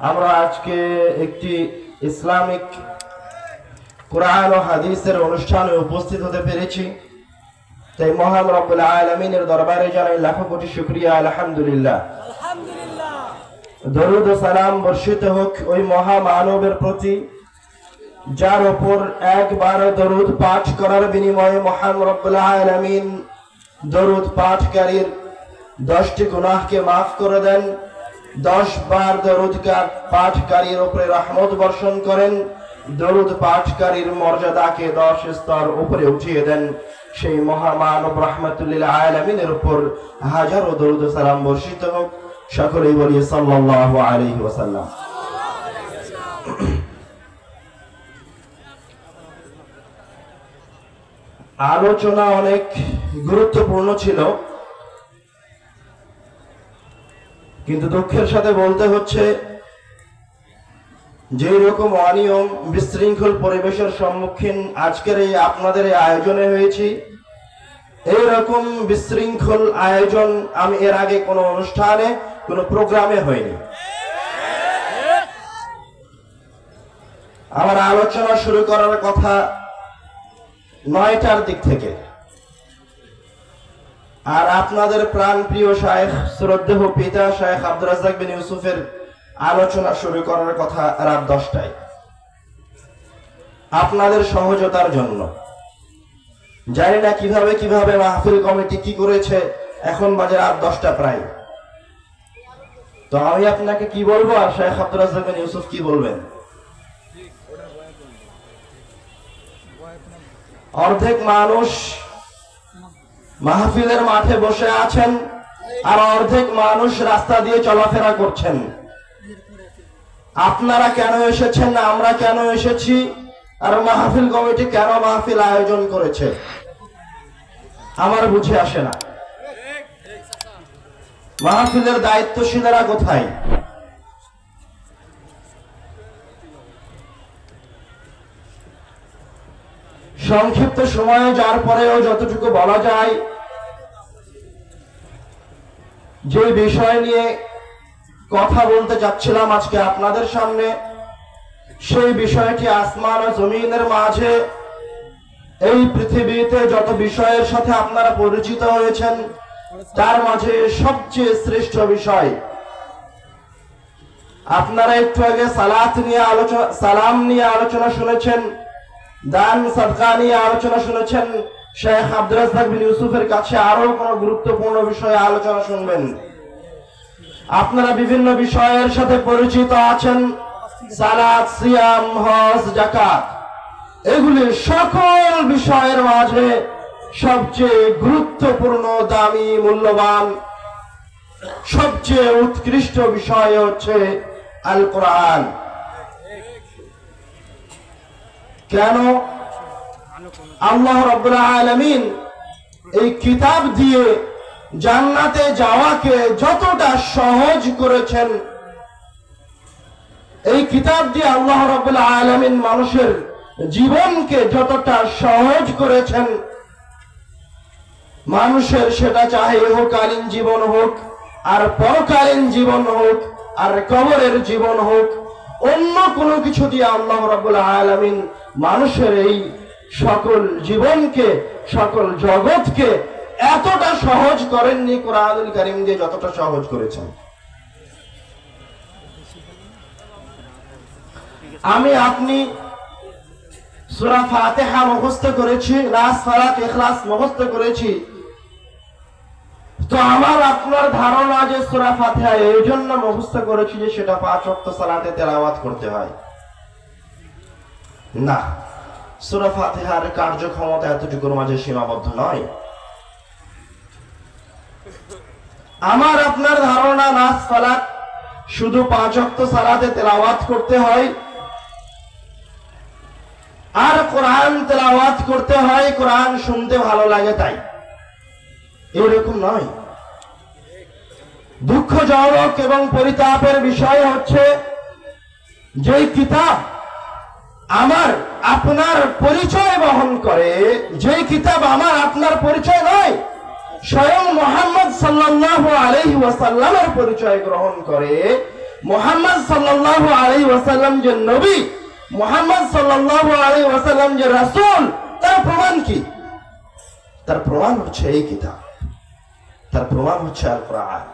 আমরা আজকে একটি ইসলামিক কোরআন ও হাদিসের অনুষ্ঠানে উপস্থিত হতে পেরেছি, তাই মহান রব্বুল আলামিনের দরবারে জানাই লাখো কোটি শুকরিয়া। আলহামদুলিল্লাহ। দরুদ ও সালাম বর্ষিত হোক ওই মহামানবের প্রতি যার উপর একবার দরুদ পাঠ করার বিনিময়ে মহান রব্বুল আলামিন দরুদ পাঠকারীর 10টি গুনাহকে মাফ করে দেন, 10 বার দরুদ পাঠকারীর উপরে রহমত বর্ষণ করেন, দরুদ পাঠকারীর মর্যাদাকে 10 স্তর উপরে উঠিয়ে দেন। সেই মহামানব রাহমাতুল আলামিনের উপর হাজারো দরুদ ও সালাম বর্ষিত হোক। সকলেই বলি সাল্লাল্লাহু আলাইহি ওয়াসাল্লাম। আলোচনা অনেক গুরুত্বপূর্ণ ছিল, কিন্তু দুঃখের সাথে বলতে হচ্ছে যে রকম অনিয়ম বিশৃঙ্খল পরিবেশের সম্মুখীন আজকের এই আপনাদের এই আয়োজনে হয়েছি, এই রকম বিশৃঙ্খল আয়োজন আমি এর আগে কোনো অনুষ্ঠানে কোনো প্রোগ্রামে হয়নি। আমার আলোচনা শুরু করার কথা 9টার দিক থেকে, আর আপনাদের প্রাণ প্রিয় শায়েখ শ্রদ্ধেয় পিতা শায়েখ আব্দুর রাজ্জাক বিন ইউসুফের আলোচনা শুরু করার কথা রাত 10টায়। আপনাদের সহজতার জন্য জানি না কিভাবে মাহফিল কমিটি কি করেছে, এখন বাজে রাত 10টা প্রায়। তো আমি আপনাকে কি বলবো আর শায়েখ আব্দুর রাজ্জাক বিন ইউসুফ কি বলবেন? অর্ধেক মানুষ মাহফিলের মাঠে বসে আছেন আর অর্ধেক মানুষ রাস্তা দিয়ে চলাফেরা করছেন। আপনারা কেন এসেছেন, আমরা কেন এসেছি, আর মাহফিল কমিটি কেন মাহফিল আয়োজন করেছে, আমার বুঝে আসে না। মাহফিলের দায়িত্বশীলেরা কোথায়? সংক্ষিপ্ত সময়ে যার পরেও যতটুকু বলা যায়, যে বিষয় নিয়ে কথা বলতে চাচ্ছিলাম আজকে আপনাদের সামনে, সেই বিষয়টি আসমান ও জমিনের মাঝে এই পৃথিবীতে যত বিষয়ের সাথে আপনারা পরিচিত হয়েছেন তার মাঝে সবচেয়ে শ্রেষ্ঠ বিষয়। আপনারা একটু আগে সালাম নিয়ে আলোচনা শুনেছেন, দান সাদকা নিয়ে আলোচনা শুনেছেন। শেখ আব্দুর রাজ্জাক বিন ইউসুফের কাছে আরো কোন গুরুত্বপূর্ণ বিষয়ে আলোচনা শুনবেন। আপনারা বিভিন্ন বিষয়ের সাথে পরিচিত আছেন, সালাত, সিয়াম, হজ, যাকাত, এগুলি সকল বিষয়ের মাঝে সবচেয়ে গুরুত্বপূর্ণ, দামি, মূল্যবান, সবচেয়ে উৎকৃষ্ট বিষয় হচ্ছে আল কোরআন। কেন? আল্লাহ রাব্বুল আলামিন এই কিতাব দিয়ে জান্নাতে যাওয়াকে যতটা সহজ করেছেন, এই কিতাব দিয়ে আল্লাহ রাব্বুল আলামিন মানুষের জীবনকে যতটা সহজ করেছেন, মানুষের সেটা চাহে ইহকালীন জীবন হোক, আর পরকালীন জীবন হোক, আর কবরের জীবন হোক, অন্য কোনো কিছু দিয়ে আল্লাহ রাব্বুল আলামিন মানুষের এই সকল জীবনকে, সকল জগৎকে এতটা সহজ করেননি কোরআনুল কারীম দিয়ে যতটা সহজ করেছেন। আপনি সূরা ফাতিহা মুখস্থ করেছি, নাস, ফালাক, ইখলাস মুখস্থ করেছি, তো আমার আপনার ধারণা যে সূরা ফাতিহা এই জন্য মুখস্থ করেছি যে সেটা 5 ওয়াক্ত সালাতে তেলাওয়াত করতে হয়। না, সূরা ফাতিহার কার্যক্ষমতা এতটুকুর মাঝে সীমাবদ্ধ নয়। আমার আপনার ধারণা নাস, ফালাক শুধু 5 ওয়াক্ত সালাতে তেলাওয়াত করতে হয়, আর কোরআন তেলাওয়াত করতে হয় কোরআন শুনতে ভালো লাগে তাই। এরকম নয়। দুঃখজনক এবং পরিতাপের বিষয় হচ্ছে, যেই কিতাব আমার আপনার পরিচয় বহন করে, যেই কিতাব আমার আপনার পরিচয় নয়, স্বয়ং মুহাম্মদ সাল্লাল্লাহু আলাইহি ওয়াসাল্লামের পরিচয় গ্রহণ করে, মুহাম্মদ সাল্লাল্লাহু আলাইহি ওয়াসাল্লাম যে নবী, মুহাম্মদ সাল্লাল্লাহু আলাইহি ওয়াসাল্লাম যে রাসূল, তার প্রমাণ কি? তার প্রমাণ হচ্ছে এই কিতাব, তার প্রমাণ হচ্ছে আল কোরআন।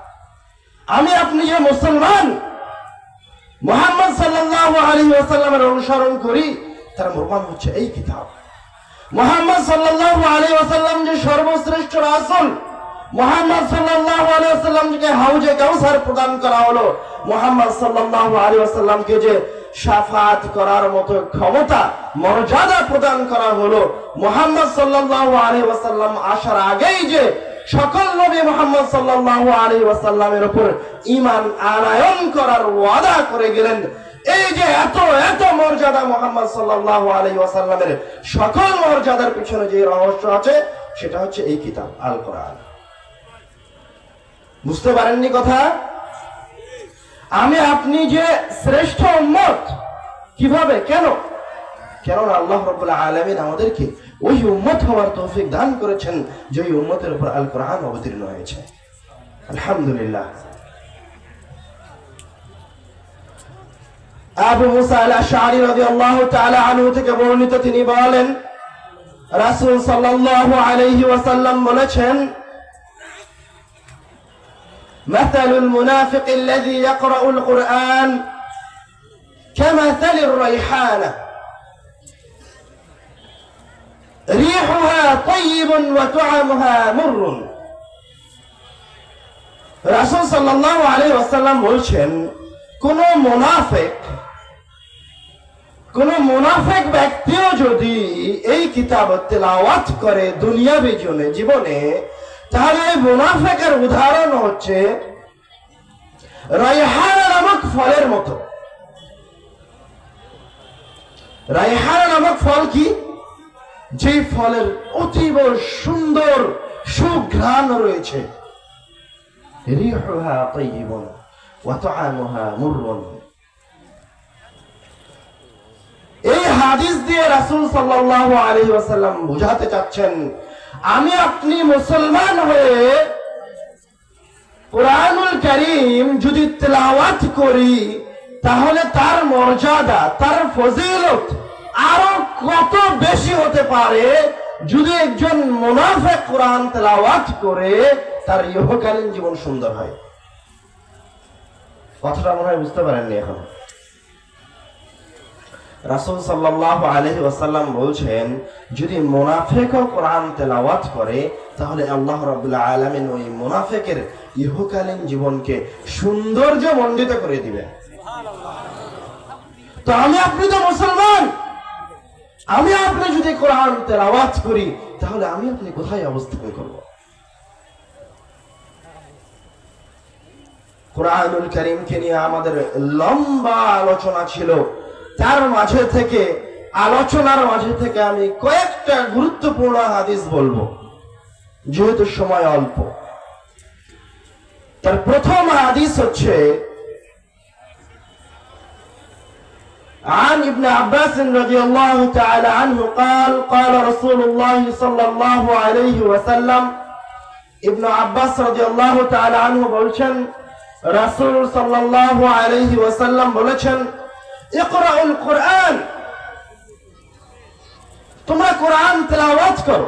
আমি আপনি যে মুসলমান, মুহাম্মদ সাল্লাল্লাহু আলাইহি ওয়াসাল্লামের অনুসরণ করি, তার প্রমাণ হচ্ছে এই কিতাব। মুহাম্মদ সাল্লাল্লাহু আলাইহি ওয়াসাল্লাম যে সর্বশ্রেষ্ঠ রাসূল, মুহাম্মদ সাল্লাল্লাহু আলাইহি ওয়াসাল্লামকে হাউজে কাউসার প্রদান করা হলো, মুহাম্মদ সাল্লাল্লাহু আলাইহি ওয়াসাল্লামকে যে শাফাত করার মতো ক্ষমতা, মর্যাদা প্রদান করা হলো, মুহাম্মদ সাল্লাল্লাহু আলাইহি ওয়াসাল্লাম আসার আগেই যে সকল নবী মুহাম্মদ সাল্লাল্লাহু আলাইহি ওয়াসাল্লামের উপর ঈমান আনয়ন করার ওয়াদা করে গেলেন, এই যে এত এত মর্যাদা মুহাম্মদ সাল্লাল্লাহু আলাইহি ওয়াসাল্লামের, সকল মর্যাদার পিছনে যে রহস্য আছে সেটা হচ্ছে এই কিতাব আল কোরআন। বুঝতে পারেননি কথা? আমি আপনি যে শ্রেষ্ঠ উম্মত, কিভাবে, কেন? কেননা আল্লাহ রাব্বুল আলামিন আমাদেরকে ওই উম্মত হওয়ার তৌফিক দান করেছেন যে ওই উম্মতের উপর আল কোরআন অবতীর্ণ হয়েছে। আলহামদুলিল্লাহ। আবু মুসা আল-আশআরী রাদিয়াল্লাহু তাআলা আনহু থেকে বর্ণিত, তিনি বলেন রাসূল সাল্লাল্লাহু আলাইহি ওয়াসাল্লাম বলেছেন, মাসালুল মুনাফিক الذي يقرأ القرآن كمثل الريحانة ريحها طيب وطعمها مر। রাসূল সাল্লাল্লাহু আলাইহি ওয়াসাল্লাম বলছেন, কোন মুনাফিক ব্যক্তিও যদি এই কিতাব তেলাওয়াত করে দুনিয়াবী জীবনে, তাহলে এই মুনাফিকের উদাহরণ হচ্ছে রায়হানা নামক ফলের মতো। রায়হানা নামক ফল কি? যে ফলের অতীব সুন্দর সুঘ্রাণ রয়েছে। রিহুহা তাইয়িবুন ওয়া তা'আমুহা মুররুন। এই হাদিস দিয়ে রাসূল সাল্লাল্লাহু আলাইহি ওয়াসাল্লাম বুঝাতে চাচ্ছেন, আমি আপনি মুসলমান হয়ে কুরআনুল কারীম যদি তেলাওয়াত করি, তাহলে তার মর্যাদা, তার ফজিলত আরো কত বেশি হতে পারে যদি একজন মুনাফিক কুরআন তেলাওয়াত করে তার ইহকালীন জীবন সুন্দর হয়। কথাটা মনে হয় বুঝতে পারেননি এখন। রাসূল সাল্লাল্লাহু আলাইহি ওয়াসাল্লাম বলছেন, যদি মুনাফিকও কোরআন তেলাওয়াত করে, তাহলে আল্লাহ রাব্বুল আলামিন ওই মুনাফিকের ইহকালীন জীবনকে সৌন্দর্য মণ্ডিত করে দিবেন। তো আমি আপনি তো মুসলমান, আমি আপনি যদি কোরআন তেলাওয়াত করি, তাহলে আমি আপনি কোথায় অবস্থান করব? কুরআনুল কারীমকে নিয়ে আমাদের লম্বা আলোচনা ছিল। তার আলোচনার মাঝে থেকে আমি কয়েকটা গুরুত্বপূর্ণ হাদিস বলবো, যেহেতু সময় অল্প। তার প্রথম হাদিস হচ্ছে عن ابن عباس رضي الله تعالى عنه قال قال رسول الله صلى الله عليه وسلم। ইবনে আব্বাস রাদিয়াল্লাহু তাআলা আনহু বলছেন, রাসূল সাল্লাল্লাহু আলাইহি ওয়াসাল্লাম বলেছেন, ইকরাউল কুরআন, তোমরা কোরআন তেলাওয়াত করো।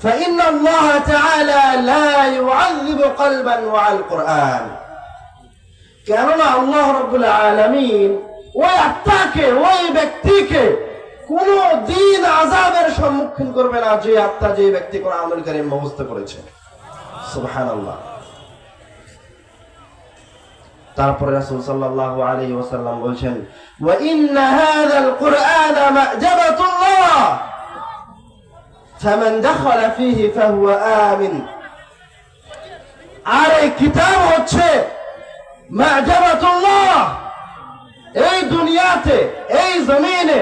فإن الله تعالى لا يعذب قلبا وعلى القرآن। কেননা আল্লাহ রাব্বুল আলামিন ওই আত্মাকে, ওই ব্যক্তিকে কোন দিন আযাবের সম্মুখীন করবে না যে আত্মা, যে ব্যক্তি কোরআনুল কারীম মুখস্থ করেছে। সুবহানাল্লাহ। তারপরে রাসূল সাল্লাল্লাহু আলাইহি ওয়াসাল্লাম বলেন, ওয়া ইন্না হাযাল কুরআন মা'জাবাতুল্লাহ ফামান দাখালা ফীহি ফাহুয়া আমিন। আর এই কিতাব হচ্ছে মা'জাবাতুল্লাহ, এই দুনিয়াতে, এই জমিনে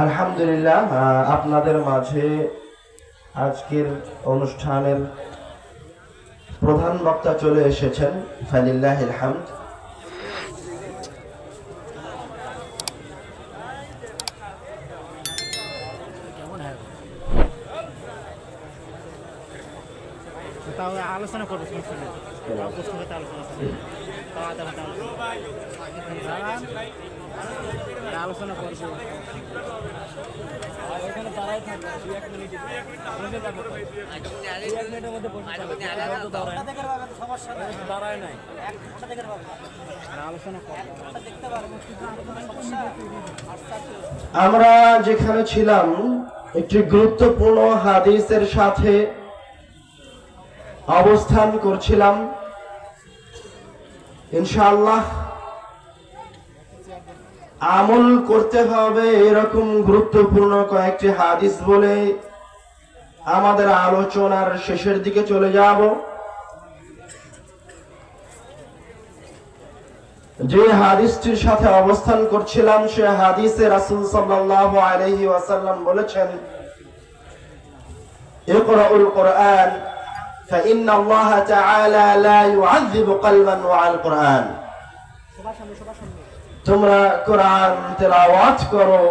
আলহামদুলিল্লাহ। আপনাদের মাঝে আজকের অনুষ্ঠানের প্রধান বক্তা চলে এসেছেন, ফালিল্লাহিল হামদ। আলোচনা করবো আলোচনা করবো এখানে দাঁড়াই থাকবে 1 মিনিট দাঁড়ায় নাই আলোচনা আমরা যেখানে ছিলাম একটি গুরুত্বপূর্ণ হাদিসের সাথে অবস্থান করছিলাম। ইনশাআল্লাহ আমল করতে হবে এরকম গুরুত্বপূর্ণ কয়েকটি হাদিস বলে আমাদের আলোচনার শেষের দিকে চলে যাব। যে হাদিসটির সাথে অবস্থান করছিলাম সে হাদিসে রাসূল সাল্লাল্লাহু আলাইহি ওয়াসাল্লাম বলেছেন, ইকরাউল কুরআন فإن الله تعالى لا يعذب قلبا وعلى القرآن। তোমরা কোরআন তেলাওয়াত করো।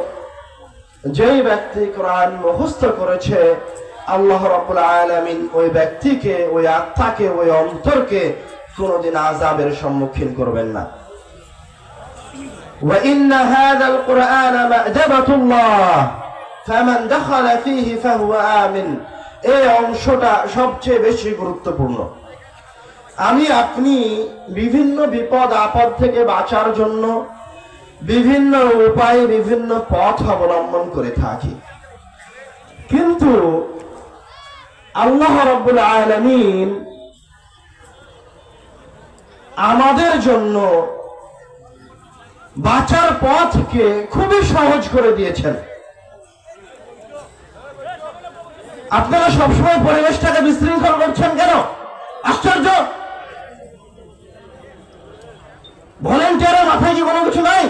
যেই ব্যক্তি কোরআন মুখস্থ করেছে আল্লাহ রাব্বুল আলামিন ওই ব্যক্তিকে, ওই আত্মাকে, ওই অন্তরকে কোনদিন আযাবের সম্মুখীন করবেন না। وإن هذا القرآن مأدبة الله فمن دخل فيه فهو آمن। এই অংশটা সবচেয়ে বেশি গুরুত্বপূর্ণ। আমি আপনি বিভিন্ন বিপদ আপদ থেকে বাঁচার জন্য বিভিন্ন উপায়, বিভিন্ন পথ অবলম্বন করে থাকি, কিন্তু আল্লাহ রাব্বুল আলামিন আমাদের জন্য বাঁচার পথকে খুবই সহজ করে দিয়েছেন। আপনারা সবসময় পরিবেশটাকে বিশৃঙ্খল করছেন কেন? আশ্চর্য। ভলেন্টিয়ারের মাথায় কি কোনো কিছু নাই?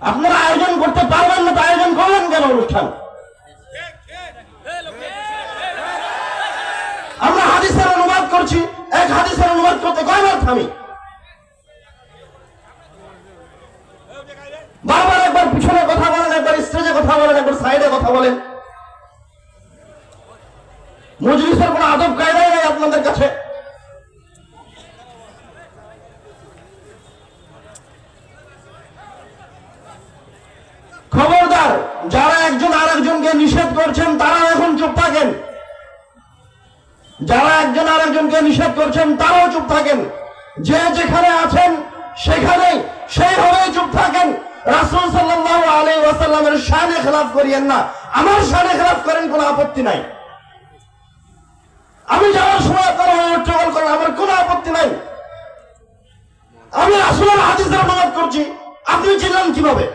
আপনারা আয়োজন করতে পারবেন না তো আয়োজন করলেন কেন অনুষ্ঠান? আমরা হাদিসের অনুবাদ করছি, এক হাদিসের অনুবাদ করতে কয়বার থামি? বারবার একবার পিছনে কথা বলেন, একবার স্টেজে কথা বলেন, একবার সাইডে কথা বলেন। মজলিসের কোনো আদব কায়দাই নাই আপনাদের কাছে। খবরদার, যারা একজন আরেকজনকে নিষেধ করছেন তারা এখন চুপ থাকেন। যারা একজন আরেকজনকে নিষেধ করছেন তারাও চুপ থাকেন। যে যেখানে আছেন সেখানেই সেইভাবেই চুপ থাকেন। রাসূল সাল্লাল্লাহু আলাইহি ওয়াসাল্লামের শানে খেলাফ করিয়েন না। আমার শানে খেলাফ করেন, কোনো আপত্তি নাই। আমি যাওয়ার সময় আপনারা হট্টগোল করেন, আমার কোনো আপত্তি নাই। আমি রাসূলের হাদিসের অনুবাদ করছি, আপনি চিনলেন কিভাবে?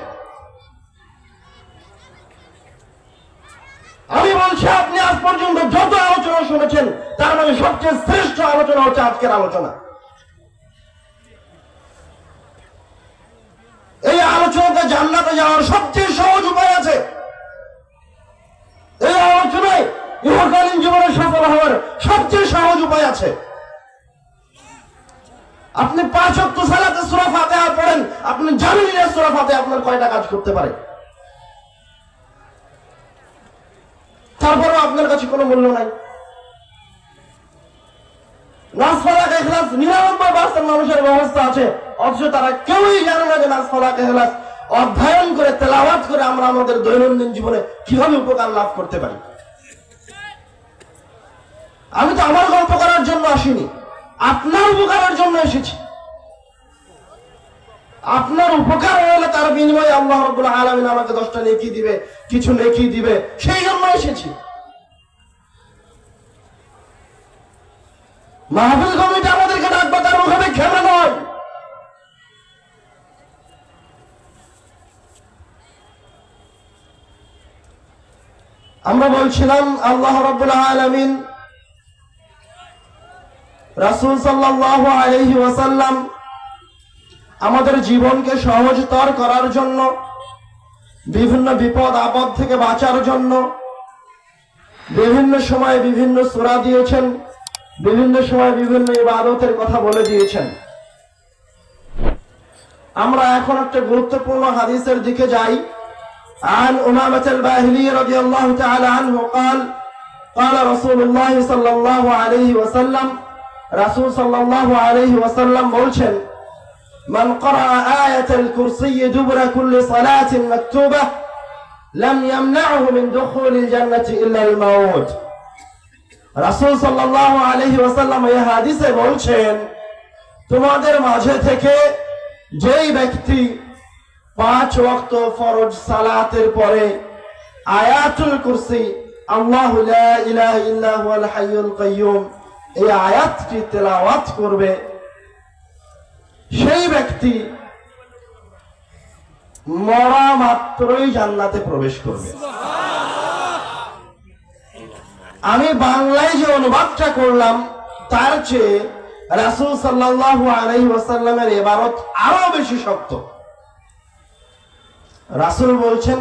আমি বলছি, আপনি আজ পর্যন্ত যত আলোচনা শুনেছেন তার মানে সবচেয়ে শ্রেষ্ঠ আলোচনা হচ্ছে আজকের আলোচনা। এই আলোচনাতে জান্নাতে যাওয়ার সবচেয়ে সহজ উপায় আছে। এই আলোচনায় ইহকালীন জীবনে সফল হওয়ার সবচেয়ে সহজ উপায় আছে। আপনি 5 ওয়াক্ত সালাতে সূরা ফাতিহা পড়েন, আপনি জানেন না সূরা ফাতিহা আপনার কয়টা কাজ করতে পারে। তারপরেও আপনার কাছে কোনো মূল্য নাই। নাস ফালাক ইখলাস 99% মানুষের ব্যবস্থা আছে, অথচ তারা কেউই জানে না যে নাস ফালাক ইখলাস অধ্যয়ন করে, তেলাওয়াত করে আমরা আমাদের দৈনন্দিন জীবনে কিভাবে উপকার লাভ করতে পারি। আমি তো আমার গল্প করার জন্য আসিনি, আপনার উপকারের জন্য এসেছি। আপনার উপকার হলে তার বিনিময়ে আল্লাহ রাব্বুল আলামিন আমাকে 10টা নেকি দিবে, কিছু নেকি দিবে, সেই জন্য এসেছি। মাহফিল কমিটি আমাদেরকে ডাকবে, তার মুখে খেলা নয়। আমরা বলছিলাম আল্লাহ রাব্বুল আলামিন রাসূল সাল্লাল্লাহু আলাইহি ওয়াসাল্লাম আমাদের জীবনকে সহজতর করার জন্য বিভিন্ন বিপদ আপদ থেকে বাঁচার জন্য বিভিন্ন সময় বিভিন্ন সূরা দিয়েছেন, বিভিন্ন সময় বিভিন্ন ইবাদতের কথা বলে দিয়েছেন। আমরা এখন একটা গুরুত্বপূর্ণ হাদিসের দিকে যাই। عن أمامة الباهلي رضي الله تعالى عنه قال قال رسول الله صلى الله عليه وسلم رسول صلى الله عليه وسلم বলছেন من قرأ آية الكرسي دبر كل صلاة مكتوبة لم يمنعه من دخول الجنة إلا الموت। রাসূল সাল্লাল্লাহু আলাইহি ওয়াসাল্লাম এই হাদিসে বলছেন, তোমাদের মাঝে থেকে যেই ব্যক্তি 5 ওয়াক্ত ফরজ সালাতের পরে আয়াতুল কুরসি আল্লাহু লা ইলাহা ইল্লা হুয়াল হাইয়ুল কাইয়্যুম এই আয়াতটি তেলাওয়াত করবে, সেই ব্যক্তি মরা মাত্রই জান্নাতে প্রবেশ করবে। আমি বাংলায় যে অনুবাদটা করলাম তার চেয়ে রাসূল সাল্লাল্লাহু আলাইহি ওয়াসাল্লামের ইবারত আরো বেশি শক্ত। রাসূল বলছেন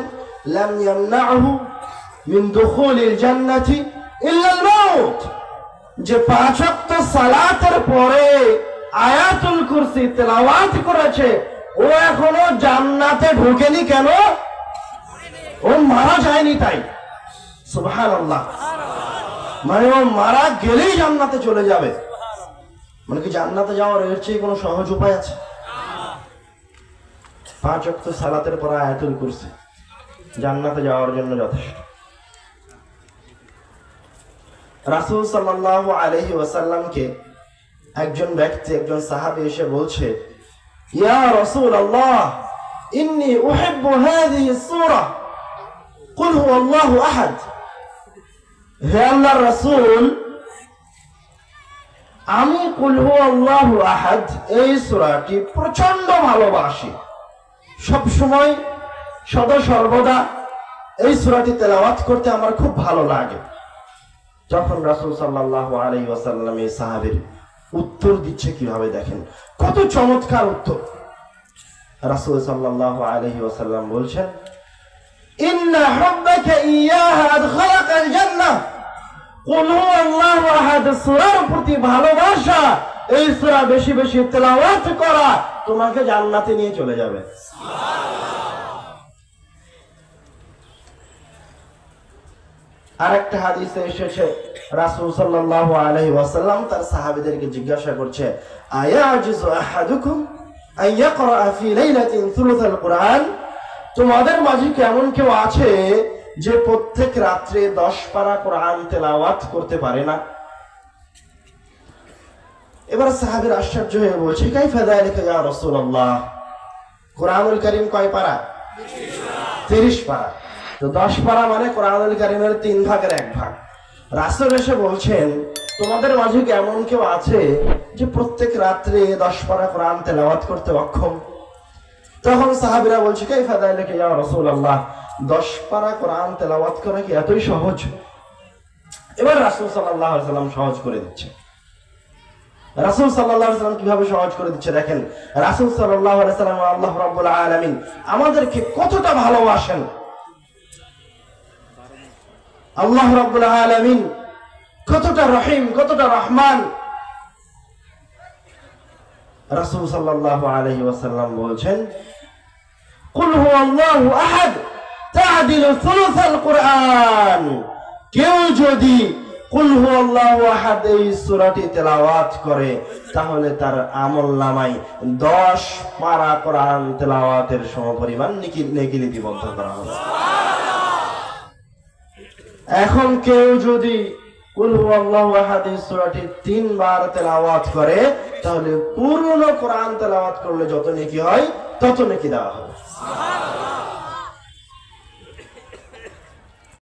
লাম ইয়ামনাহু মিন দুখুলিল জান্নাতি ইল্লা আল মাউত, যে 5 ওয়াক্ত সালাতের পরে আয়াতুল কুরসি তেলাওয়াত করেছে ও এখনো জান্নাতে ঢোকেনি। কেন? ও মারা যায়নি তাই। সুবহানাল্লাহ। মানে ও মারা গেলেই জান্নাতে চলে যাবে। মানে কি জান্নাতে যাওয়ার এর চেয়ে কোনো সহজ উপায় আছে? 5 ওয়াক্ত সালাতের পর আয়াতুল কুরসি জান্নাতে যাওয়ার জন্য যথেষ্ট। রাসূল সাল্লাল্লাহু আলাইহি ওয়াসাল্লামকে একজন ব্যক্তি, একজন সাহাবী এসে বলছে, ইয়া রাসূলুল্লাহ ইন্নী উহিব্বু হাযিহি সূরা কুল হুয়াল্লাহু আহাদ। হে আল্লাহর রাসূল, আমি কুল হুয়াল্লাহু আহাদ এই সূরাটি প্রচন্ড ভালোবাসি, সব সময় সদা সর্বদা এই সূরাটি তেলাওয়াত করতে আমার খুব ভালো লাগে। যখন রাসূল সাল্লাল্লাহু আলাইহি ওয়াসাল্লাম এই সাহাবীর উত্তর দিচ্ছে কিভাবে দেখেন, কত চমৎকার উত্তর। রাসূল সাল্লাল্লাহু আলাইহি ওয়াসাল্লাম বলছেন, ইন্না হুব্বাকা ইয়াহা আদখালাকাল জান্নাহ কুল হুয়াল্লাহু আহাদ সূরার প্রতি ভালোবাসা, এই সূরা বেশি বেশি তেলাওয়াত করা তোমাকে জান্নাতে নিয়ে চলে যাবে। আরেকটা হাদিসে এসেছে রাসূল সাল্লাল্লাহু আলাইহি ওয়াসাল্লাম তার সাহাবীদেরকে জিজ্ঞাসা করছে, আয়াজিজু আহাদুকুম আন ইয়াকরা ফি লাইলাতিন সুলুসাল কুরআন, তোমাদের মাঝে কেমন কেউ আছে যে প্রত্যেক রাত্রে 10 পারা কোরআন তেলাওয়াত করতে পারে না? এবার সাহাবীরা আশ্চর্য হয়ে বলছে, কাইফা যালিকা ইয়া রাসূলুল্লাহ, কোরআনুল কারীম কয় পারা? 30 পারা। তো 10 পারা মানে কোরআনুল কারীমের 3 ভাগের 1 ভাগ। রাসূল এসে বলছেন, তোমাদের মাঝে কি এমন কেউ আছে যে প্রত্যেক রাত্রে 10 পারা কোরআন তেলাওয়াত করতে অক্ষম? তখন সাহাবীরা বলছে, কাইফা যালিকা ইয়া রাসূলুল্লাহ, 10 পারা কোরআন তেলাওয়াত করা কি এতই সহজ? এবার রাসূল সাল্লাল্লাহু আলাইহি ওয়াসাল্লাম সহজ করে দিচ্ছে। রাসূল সাল্লাল্লাহু আলাইহি ওয়াসাল্লাম কিভাবে সহজ করে দিচ্ছে দেখেন। রাসূল সাল্লাল্লাহু আলাইহি ওয়াসাল্লাম আল্লাহ রাব্বুল আলামিন আমাদেরকে কতটা ভালোবাসেন, আল্লাহ রাব্বুল আলামিন কতটা রহিম, কতটা রহমান। রাসূল সাল্লাল্লাহু আলাইহি ওয়াসাল্লাম বলছেন, কুল হুয়াল্লাহু আহাদ তা'দিলু সুলুসাল কুরআন, কেউ যদি কুল হুয়াল্লাহু আহাদ এই সূরাটি তেলাওয়াত করে তাহলে তার আমলনামায় 10 পারা কোরআন তেলাওয়াতের সমপরিমাণ নেকি লিপিবদ্ধ করা হবে। এখন কেউ যদি কুল হুয়াল্লাহু আহাদ এই সূরাটি 3 বার তেলাওয়াত করে তাহলে পুরো কোরআন তেলাওয়াত করলে যত নেকি হয় তত নেকি দেওয়া হবে। সুবহানাল্লাহ।